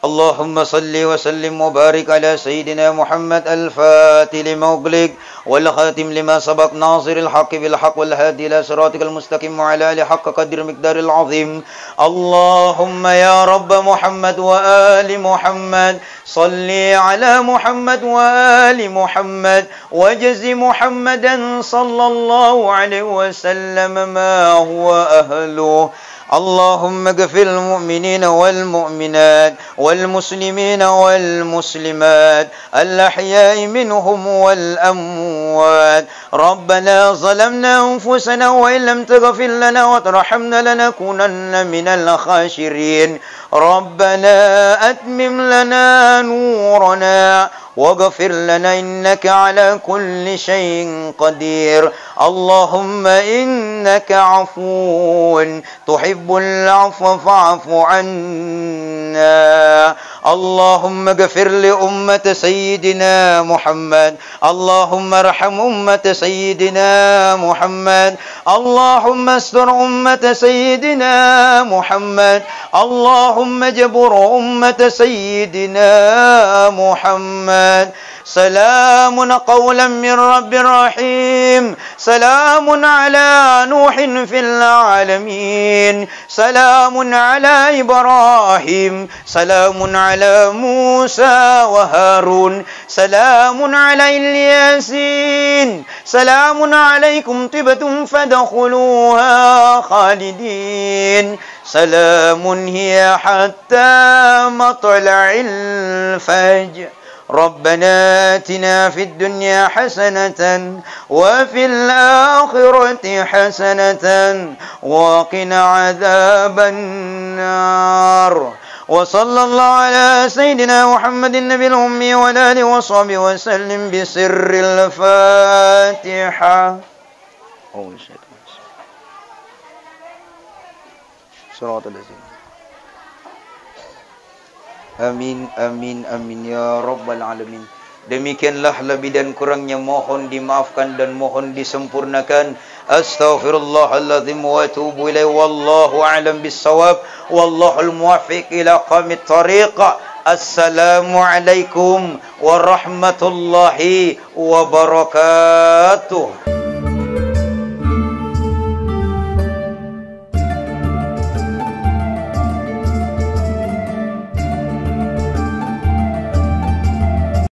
[SPEAKER 1] اللهم صل وسلم وبارك على سيدنا محمد الفاتح لما أغلق والخاتم لما سبق ناصر الحق بالحق والهادي إلى صراطك المستقيم وعلى آله حق قدر مقدار العظيم. اللهم يا رب محمد وآل محمد صل على محمد وآل محمد وجز محمدا صلى الله عليه وسلم ما هو أهله. اللهم اغفر للمؤمنين والمؤمنات والمسلمين والمسلمات الأحياء منهم والأموات. ربنا ظلمنا أنفسنا وإن لم تغفر لنا وترحمنا لنكونن من الخاسرين. ربنا أتمم لنا نورنا واغفر لنا إنك على كل شيء قدير. اللهم إنك عفو تحب العفو فاعف عنا. اللهم اغفر لأمة سيدنا محمد. اللهم ارحم أمة سيدنا محمد. اللهم استر أمة سيدنا محمد. اللهم اجبر أمة سيدنا محمد. سلام قولا من رب رحيم. سلام على نوح في العالمين. سلام على إبراهيم. سلام على موسى وهارون. سلام على الياسين. سلام عليكم طبتم فادخلوها خالدين. سلام هي حتى مطلع الفجر. ربنا آتنا في الدنيا حسنة وفي الآخرة حسنة وقنا عذاب النار. وصلى الله على سيدنا محمد النبي الأمي وعلى آله وصحبه وسلم بسر الفاتحة. صراط الذين. Amin, amin, amin ya rabbal alamin. Demikianlah lebih dan kurangnya, mohon dimaafkan dan mohon disempurnakan. Astaghfirullahaladzim wa atubu ilaih. Wallahu a'lam bissawab. Wallahul muwaffiq ila qamit tariq. Assalamualaikum warahmatullahi wabarakatuh.